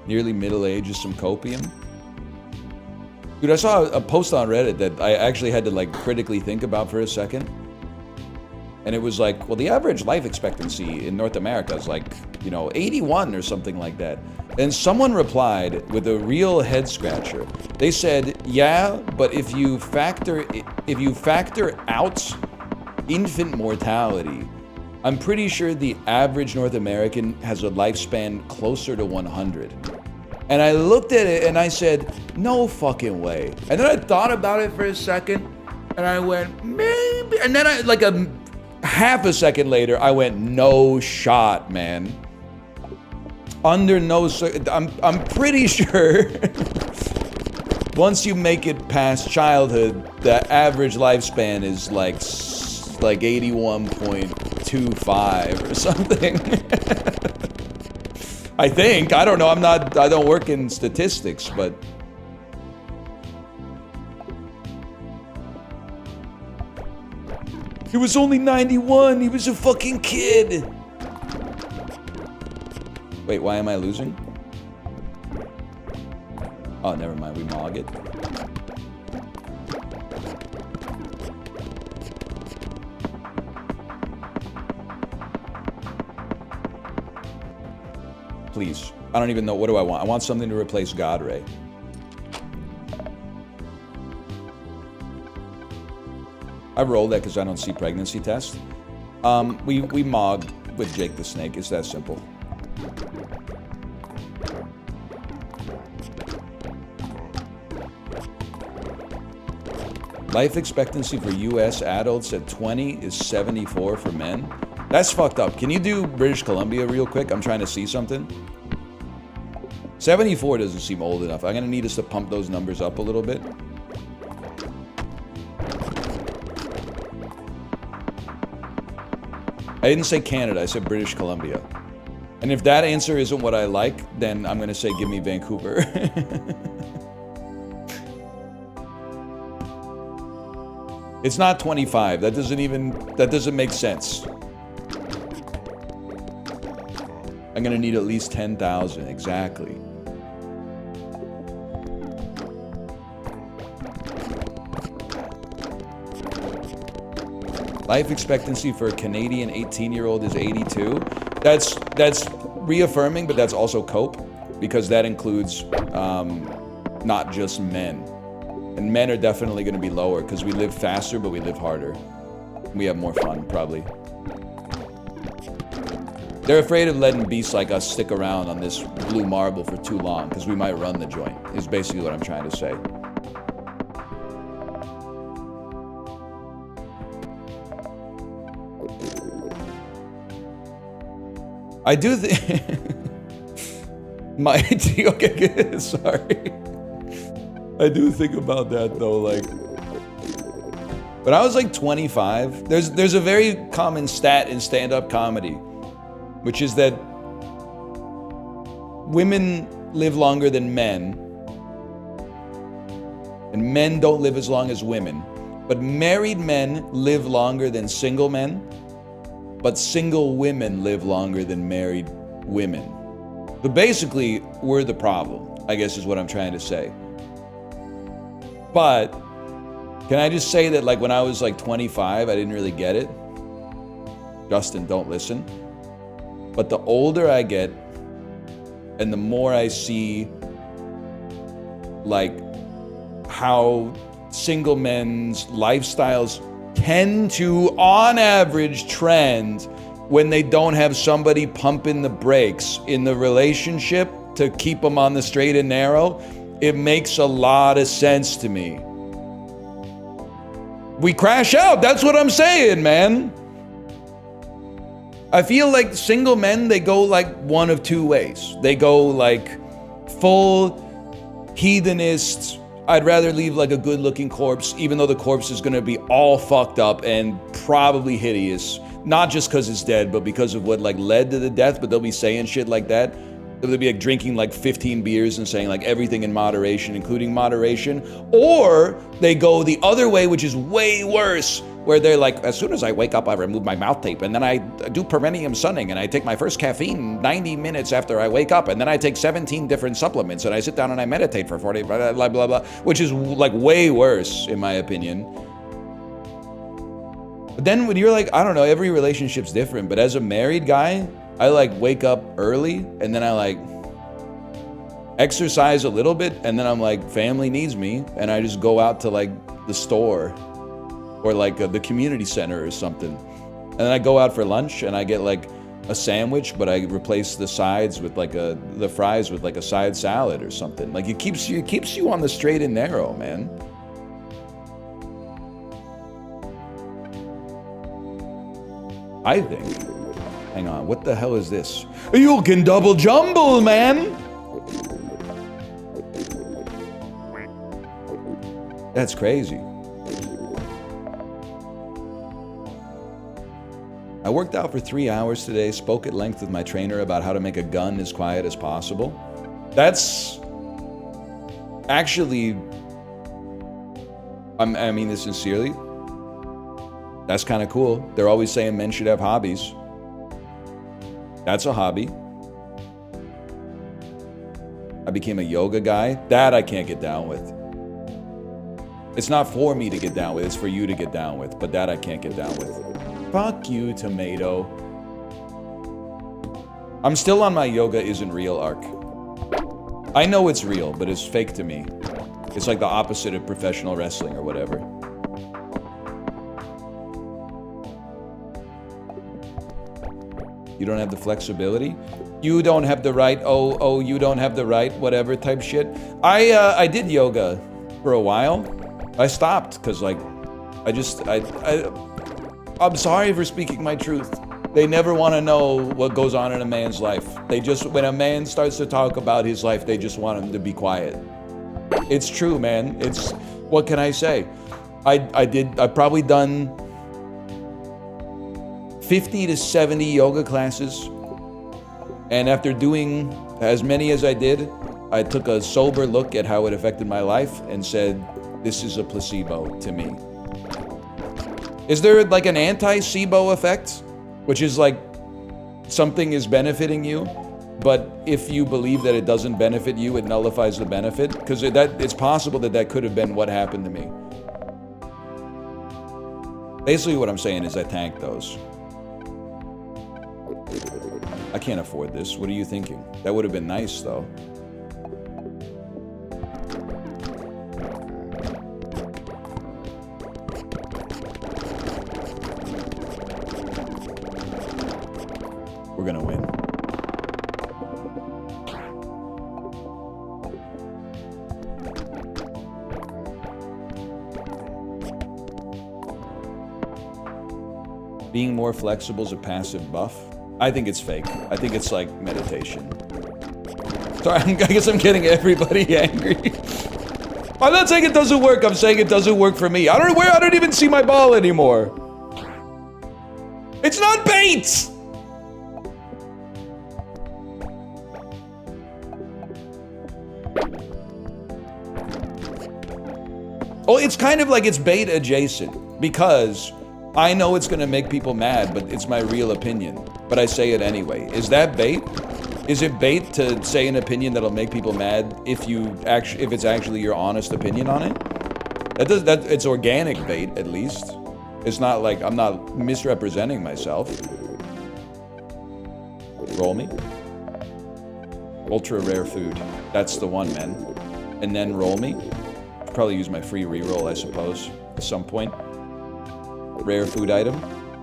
Nearly middle age is some copium. Dude, I saw a post on Reddit that I actually had to like critically think about for a second. And it was like, well, the average life expectancy in North America is like, you know, 81 or something like that. And someone replied with a real head scratcher. They said, yeah, but if you factor out infant mortality, I'm pretty sure the average North American has a lifespan closer to 100. And I looked at it and I said, no fucking way. And then I thought about it for a second and I went, maybe. And then I, like half a second later, I went, no shot, man. Under no, I'm pretty sure once you make it past childhood, the average lifespan is like 81.25 or something. I think. I don't know. I don't work in statistics, but he was only 91. He was a fucking kid. Wait, why am I losing? Oh, never mind. We mog it. Please. I don't even know. What do I want? I want something to replace God Ray. I rolled that because I don't see pregnancy tests. We mog with Jake the Snake. It's that simple. Life expectancy for US adults at 20 is 74 for men. That's fucked up. Can you do British Columbia real quick? I'm trying to see something. 74 doesn't seem old enough. I'm gonna need us to pump those numbers up a little bit. I didn't say Canada, I said British Columbia. And if that answer isn't what I like, then I'm gonna say give me Vancouver. It's not 25. That doesn't make sense. I'm gonna need at least 10,000, exactly. Life expectancy for a Canadian 18-year-old is 82. That's reaffirming, but that's also cope, because that includes not just men. And men are definitely going to be lower because we live faster, but we live harder. We have more fun, probably. They're afraid of letting beasts like us stick around on this blue marble for too long because we might run the joint, is basically what I'm trying to say. I do think... Okay, sorry. I do think about that though, like... When I was like 25, there's a very common stat in stand-up comedy, which is that women live longer than men, and men don't live as long as women. But married men live longer than single men, but single women live longer than married women. So basically, we're the problem, I guess is what I'm trying to say. But can I just say that, like, when I was like 25, I didn't really get it. Justin, don't listen. But the older I get, and the more I see, like, how single men's lifestyles tend to, on average, trend when they don't have somebody pumping the brakes in the relationship to keep them on the straight and narrow, it makes a lot of sense to me. We crash out, that's what I'm saying, man. I feel like single men, they go like one of two ways. They go like full hedonists. I'd rather leave like a good looking corpse, even though the corpse is gonna be all fucked up and probably hideous. Not just because it's dead, but because of what like led to the death, but they'll be saying shit like that. They'll be like drinking like 15 beers and saying like everything in moderation, including moderation. Or they go the other way, which is way worse, where they're like, as soon as I wake up, I remove my mouth tape, and then I do perineum sunning, and I take my first caffeine 90 minutes after I wake up, and then I take 17 different supplements, and I sit down and I meditate for 40, blah, blah, blah, blah, which is like way worse, in my opinion. But then when you're like, I don't know, every relationship's different, but as a married guy, I like wake up early, and then I like exercise a little bit, and then I'm like, family needs me, and I just go out to like the store or like the community center or something. And then I go out for lunch and I get like a sandwich, but I replace the sides with like the fries with like a side salad or something. Like it keeps you on the straight and narrow, man. I think. Hang on, what the hell is this? You can double jumble, man! That's crazy. I worked out for 3 hours today, spoke at length with my trainer about how to make a gun as quiet as possible. That's actually, I mean this sincerely, that's kind of cool. They're always saying men should have hobbies. That's a hobby. I became a yoga guy. That I can't get down with. It's not for me to get down with, it's for you to get down with, but that I can't get down with. Fuck you, tomato. I'm still on my yoga isn't real arc. I know it's real, but it's fake to me. It's like the opposite of professional wrestling or whatever. You don't have the flexibility. You don't have the right, oh, you don't have the right, whatever type shit. I did yoga for a while. I stopped because like, I'm sorry for speaking my truth. They never want to know what goes on in a man's life. They just, when a man starts to talk about his life, they just want him to be quiet. It's true, man. It's, what can I say? I've probably done 50 to 70 yoga classes. And after doing as many as I did, I took a sober look at how it affected my life and said, this is a placebo to me. Is there like an anti-SIBO effect? Which is like something is benefiting you, but if you believe that it doesn't benefit you, it nullifies the benefit? Because it's possible that that could have been what happened to me. Basically what I'm saying is I tanked those. I can't afford this. What are you thinking? That would have been nice though. We're gonna win. Being more flexible is a passive buff. I think it's fake. I think it's like meditation. Sorry, I guess I'm getting everybody angry. I'm not saying it doesn't work. I'm saying it doesn't work for me. I don't even see my ball anymore. It's not bait! Oh, it's kind of like it's bait adjacent because I know it's gonna make people mad, but it's my real opinion. But I say it anyway. Is that bait? Is it bait to say an opinion that'll make people mad if it's actually your honest opinion on it? It's organic bait at least. It's not like I'm not misrepresenting myself. Roll me. Ultra rare food. That's the one, man. And then roll me. Probably use my free reroll, I suppose, at some point. Rare food item.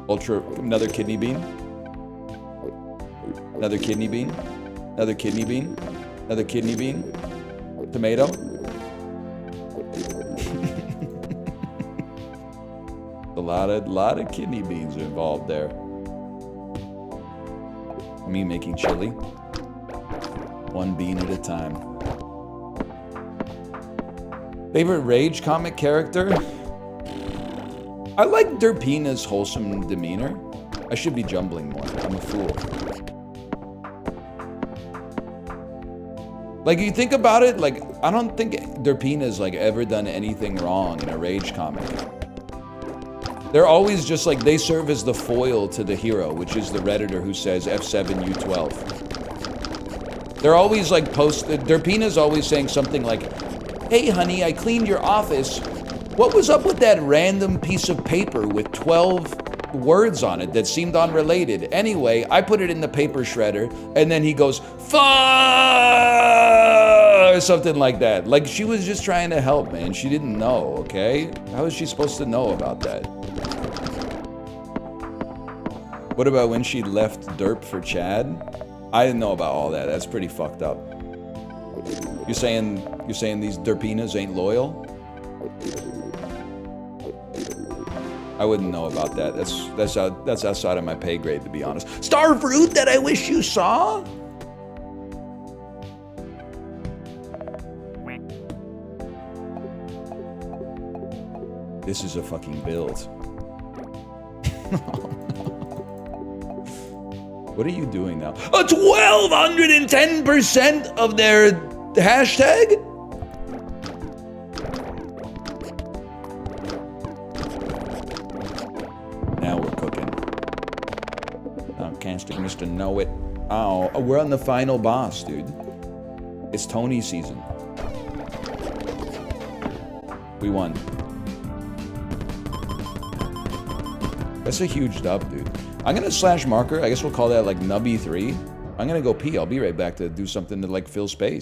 Another kidney bean. Another kidney bean. Another kidney bean. Another kidney bean. Tomato. A lot of kidney beans involved there. Me making chili. One bean at a time. Favorite Rage comic character? I like Derpina's wholesome demeanor. I should be jumbling more. I'm a fool. Like, you think about it, like, I don't think Derpina's, like, ever done anything wrong in a Rage comic. They're always just, like, they serve as the foil to the hero, which is the Redditor who says F7, U12. They're always, like, Derpina's always saying something like, hey, honey, I cleaned your office. What was up with that random piece of paper with 12 words on it that seemed unrelated? Anyway, I put it in the paper shredder, and then he goes, fuck, or something like that. Like, she was just trying to help, man. She didn't know, okay? How is she supposed to know about that? What about when she left Derp for Chad? I didn't know about all that. That's pretty fucked up. You're saying these Derpinas ain't loyal? I wouldn't know about that. That's outside of my pay grade, to be honest. Star fruit that I wish you saw? This is a fucking build. What are you doing now? A 1210% of their hashtag? Now we're cooking. Casting Mr. Know It. Oh, we're on the final boss, dude. It's Tony season. We won. That's a huge dub, dude. I'm gonna slash marker. I guess we'll call that like Nubby 3. I'm gonna go pee. I'll be right back to do something to like fill space.